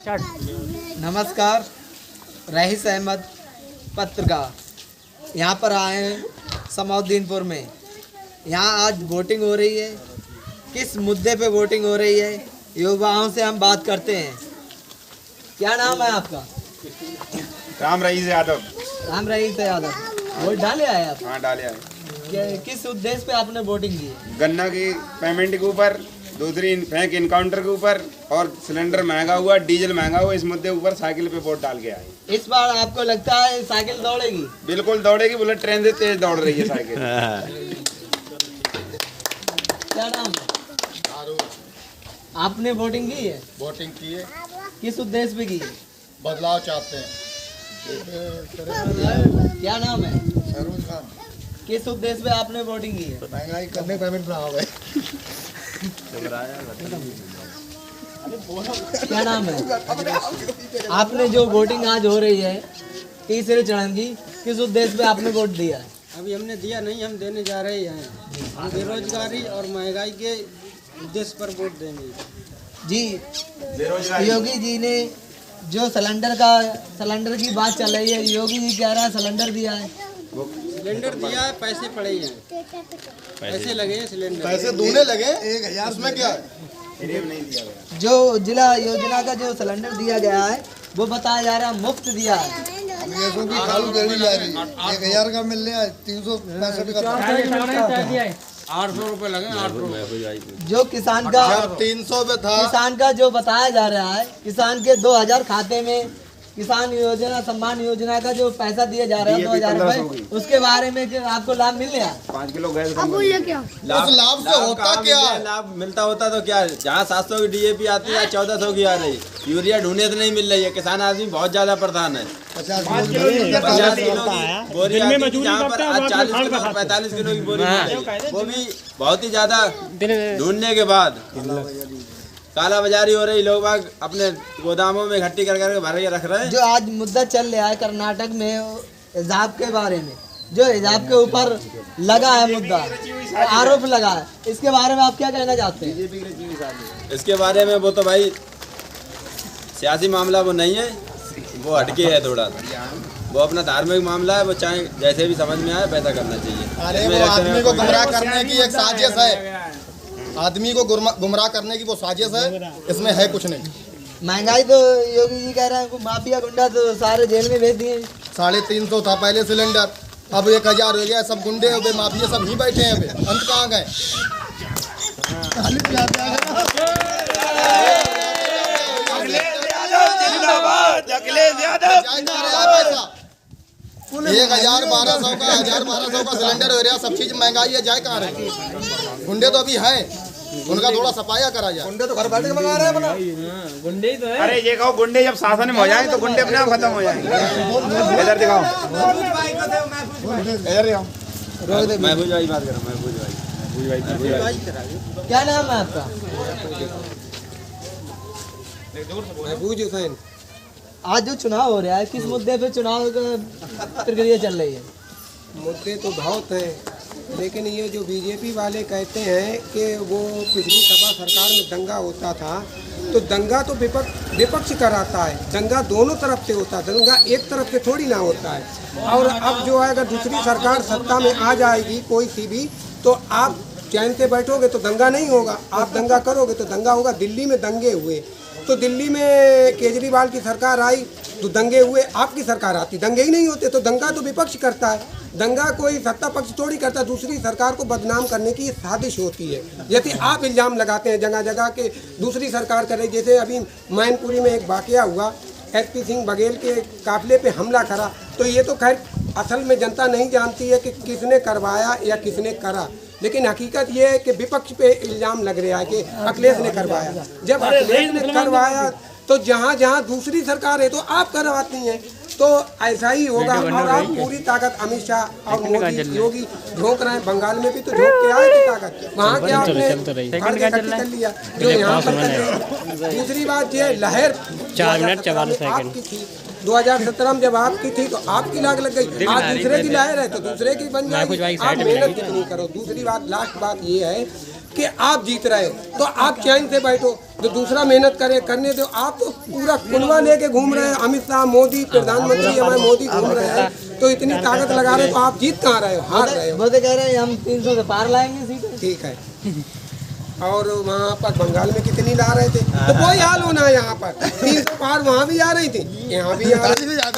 नमस्कार, रईस अहमद पत्रकार यहाँ पर आए हैं समाउद्दीनपुर में। यहाँ आज वोटिंग हो रही है। किस मुद्दे पे वोटिंग हो रही है, युवाओं से हम बात करते हैं। क्या नाम है आपका? Ram rice Yadav. Ram rice Yadav, vote डाले आए आप? हाँ, डाले आए। किस उद्देश्य पे आपने वोटिंग की? गन्ना की पेमेंट के ऊपर, दूसरी बैंक इनकाउंटर के ऊपर, और सिलेंडर महंगा हुआ, डीजल महंगा हुआ, इस मुद्दे ऊपर साइकिल पे वोट डाल के आए। इस बार आपको लगता है साइकिल दौड़ेगी? बिल्कुल दौड़ेगी, बुलेट ट्रेन से तेज दौड़ रही है साइकिल। क्या नाम है? आपने वोटिंग की है? वोटिंग की है। किस उद्देश्य पे की है? बदलाव चाहते हैं। क्या नाम है? सरोज खान। किस उद्देश्य पे आपने वोटिंग की है? महंगाई करने पेमेंट ना हो गए। क्या नाम है? आपने जो वोटिंग आज हो रही है तीसरे चरण की, किस उद्देश्य पे आपने वोट दिया है? अभी हमने दिया नहीं, हम देने जा रहे हैं। हम बेरोजगारी और महंगाई के उद्देश्य पर वोट देंगे। जी, योगी जी ने जो सिलेंडर की बात चल रही है, योगी जी कह रहा है सिलेंडर दिया है। सिलेंडर दिया है, पैसे पड़े हैं, पैसे लगे हैं सिलेंडर, पैसे दूने लगे 1000, उसमें क्या जो जिला योजना का जो सिलेंडर दिया गया है वो बताया जा रहा है मुफ्त दिया है। गैसों की चालू कर दी जा रही है। 1000 का मिल रहा है, 365 का 800 रुपये लगे। 800 जो किसान का 300 पे था। किसान का जो बताया जा रहा है, किसान के 2000 खाते में किसान योजना सम्मान योजना का जो पैसा दिया जा रहा है 2000 रुपए, उसके बारे में कि आपको लाभ मिल रहा है? 5 किलो गैस। उस लाभ से होता क्या? लाभ मिलता होता तो क्या, जहाँ 700 की DAP आती है 1400 की आ रही, यूरिया ढूंढने तो नहीं मिल रही है। किसान आदमी बहुत ज्यादा परेशान है। 50 किलो की बोरी आती है, जहाँ पर आज 40 किलो 45 किलो की बोरी मिल रही है, वो भी बहुत ही ज्यादा ढूंढने के बाद काला बाजारी हो रही। लोग बाग अपने गोदामों में इकट्ठी कर करके भर के रख रहे हैं। जो आज मुद्दा चल रहा है कर्नाटक में हिजाब के बारे में, जो हिजाब के ऊपर लगा है मुद्दा, आरोप लगा है, इसके बारे में आप क्या कहना चाहते हैं? इसके बारे में वो तो भाई सियासी मामला वो नहीं है, वो हटके है थोड़ा सा। वो अपना धार्मिक मामला है, वो चाहे जैसे भी समझ में आए पैसा करना चाहिए। अरे वो आदमी को गुमराह करने की एक साजिश है। आदमी को गुमराह करने की वो साजिश है, इसमें है कुछ नहीं। महंगाई तो योगी जी कह रहे हैं माफिया गुंडा तो सारे जेल में भेज दिए। 350 था पहले सिलेंडर, अब 1000 हो गया। सब गुंडे हो गए, माफिया सब ही बैठे हैं। अभी अंत कहाँ गए? एक 1000-1200 का 1000-1200 का सिलेंडर हो रहा, सब चीज महंगाई है, जाए कहाँ रहे? गुंडे तो अभी हैं, उनका थोड़ा सफाया करा जाए। गुंडे तो घर बैठ के मंगा रहे हैं अपना। गुंडे ही तो है। अरे ये कहो, गुंडे जब शासन में हो जाए तो गुंडे अपने आप खत्म हो जाएंगे। इधर दिखाओ, इधर दिखाओ। महबूज भाई बात करो। महबूज भाई क्या नाम है आपका? महबूज हुसैन। आज जो चुनाव हो रहा है, किस मुद्दे पे चुनाव का प्रक्रिया चल रही है? मुद्दे तो बहुत हैं, लेकिन ये जो बीजेपी वाले कहते हैं कि वो पिछली सपा सरकार में दंगा होता था, तो दंगा तो विपक्ष कराता है। दंगा दोनों तरफ से होता है, दंगा एक तरफ से थोड़ी ना होता है। और अब जो है, अगर दूसरी सरकार सत्ता में आ जाएगी कोई सी भी, तो आप चैन से बैठोगे तो दंगा नहीं होगा, आप दंगा करोगे तो दंगा होगा। दिल्ली में दंगे हुए तो दिल्ली में केजरीवाल की सरकार आई तो दंगे हुए, आपकी सरकार आती दंगे ही नहीं होते। तो दंगा तो विपक्ष करता है, दंगा कोई सत्ता पक्ष थोड़ी करता। दूसरी सरकार को बदनाम करने की साजिश होती है। जैसे आप इल्ज़ाम लगाते हैं जगह जगह के दूसरी सरकार करे, जैसे अभी मैनपुरी में एक वाकया हुआ, SP सिंह बघेल के काफिले पे हमला करा, तो ये तो खैर असल में जनता नहीं जानती है कि किसने करवाया या किसने करा, लेकिन हकीकत ये है कि विपक्ष पे इल्ज़ाम लग रहा है कि अखिलेश ने करवाया। जब अखिलेश ने करवाया तो जहाँ जहाँ दूसरी सरकार है तो आप करवाती हैं, तो ऐसा ही होगा। और आप पूरी ताकत अमित शाह और मोदी योगी झोंक रहे हैं। बंगाल में भी तो झोंक के आए की ताकत, वहाँ क्या आपने कर लिया जो यहाँ पर कर रही। दूसरी बात ये लहर 4 मिनट 44 सेकंड 2017 में जब आपकी थी तो आपकी लाग लग गई, आज दूसरे की लहर है तो दूसरे की बन जाएगी। आप मेहनत कितनी करो। दूसरी बात, लास्ट बात ये है कि आप जीत रहे हो तो आप चैन से बैठो, तो दूसरा मेहनत करे, करने दो। आप तो पूरा कुनवा लेके घूम रहे हैं, अमित शाह, मोदी, प्रधानमंत्री हमारे मोदी घूम रहे हैं, तो इतनी ताकत लगा रहे हो, तो आप जीत कहाँ रहे हो, हार रहे हो। वो तो कह रहे हैं हम 300 से पार लाएंगे सीटें। ठीक है। और वहाँ पर बंगाल में कितनी ला रहे थे, तो कोई हाल होना है यहाँ पर 300 पार वहाँ भी आ रही थी, यहाँ भी आ रही। मीडिया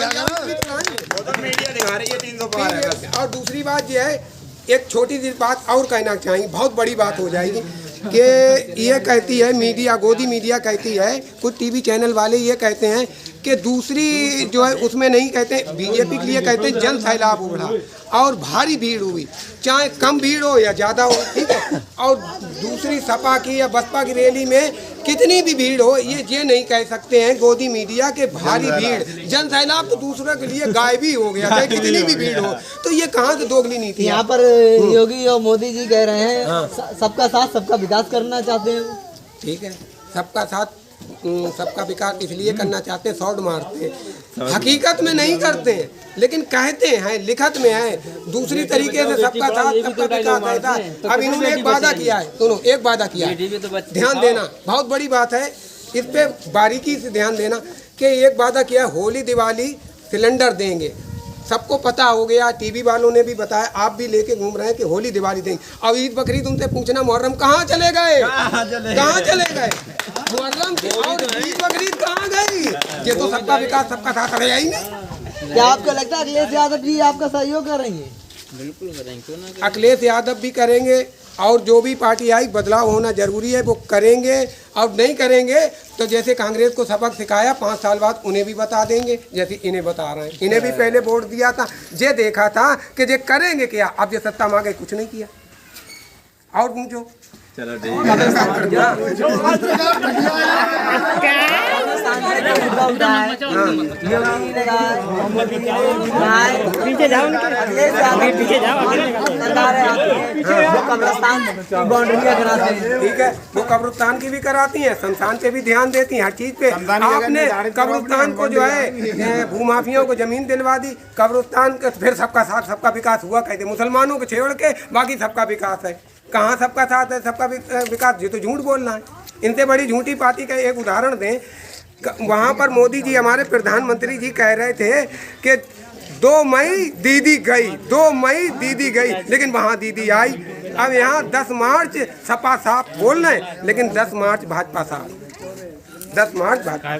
दिखा रही है 300 पार है बस। और दूसरी बात ये है, एक छोटी सी बात और कहना चाहिए, बहुत बड़ी बात हो जाएगी कि ये कहती है मीडिया, गोदी मीडिया कहती है, कुछ टीवी चैनल वाले ये कहते हैं कि दूसरी जो है उसमें नहीं कहते, बीजेपी के लिए कहते हैं जन सैलाब उभरा और भारी भीड़ हुई, चाहे कम भीड़ हो या ज़्यादा हो, ठीक है। और दूसरी सपा की या बसपा की रैली में कितनी भी भीड़ हो, ये नहीं कह सकते हैं गोदी मीडिया के भारी भीड़ जन सैलाब तो दूसरों के लिए गायब ही हो गया, चाहे कितनी भी भीड़ हो। तो ये कहाँ से दोगली नीति है? यहाँ पर योगी और मोदी जी कह रहे हैं सबका साथ सबका विकास करना चाहते हैं। ठीक है, सबका साथ सबका विकास इसलिए करना चाहते हैं, शॉर्ट मारते हैं, हकीकत में नहीं करते हैं, लेकिन कहते हैं, लिखत में है। दूसरी तरीके से सबका साथ सबका विकास ऐसा। अब इन्होंने एक वादा किया है, सुनो, एक वादा किया है, ध्यान देना, बहुत बड़ी बात है, इस पे बारीकी से ध्यान देना कि एक वादा किया है, होली दिवाली सिलेंडर देंगे। सबको पता हो गया, टीवी वालों ने भी बताया, आप भी लेके घूम रहे हैं कि होली दिवाली देंगे। अब ईद बकरीद उनसे पूछना, मुहर्रम कहाँ चले गए, कहाँ चले गए मुहर्रम की और ईद बकरीद कहाँ गई? ये तो सबका विकास सबका साथ रहेगा ही नहीं। क्या आपको लगता है अखिलेश यादव जी आपका सहयोग करेंगे? बिल्कुल करेंगे, अखिलेश यादव भी करेंगे, और जो भी पार्टी आई बदलाव होना जरूरी है, वो करेंगे। और नहीं करेंगे तो जैसे कांग्रेस को सबक सिखाया 5 साल बाद उन्हें भी बता देंगे, जैसे इन्हें बता रहे हैं। इन्हें भी पहले वोट दिया था, ये देखा था कि ये करेंगे क्या, अब ये सत्ता मांगे कुछ नहीं किया। और पूछो, चलो ठीक है। पीछे जाओ, पीछे जाओ, ठीक है, वो कब्रिस्तान की भी कराती हैं, शमशान पे भी ध्यान देती हैं, हर चीज पे। आपने कब्रिस्तान को जो है भूमाफियों को जमीन दिलवा दी, कब्रिस्तान का फिर सबका साथ सबका विकास हुआ कहते, मुसलमानों को छेड़ के बाकी सबका विकास है। कहाँ सबका साथ है, सबका विकास? ये तो झूठ बोलना है। इनसे बड़ी झूठी पार्टी का एक उदाहरण दें, वहाँ पर मोदी जी हमारे प्रधानमंत्री जी कह रहे थे कि 2 मई दीदी गई, 2 मई दीदी गई, लेकिन वहाँ दीदी आई। अब यहाँ 10 मार्च सपा साफ बोल रहे हैं, लेकिन 10 मार्च भाजपा साफ, 10 मार्च भाजपा।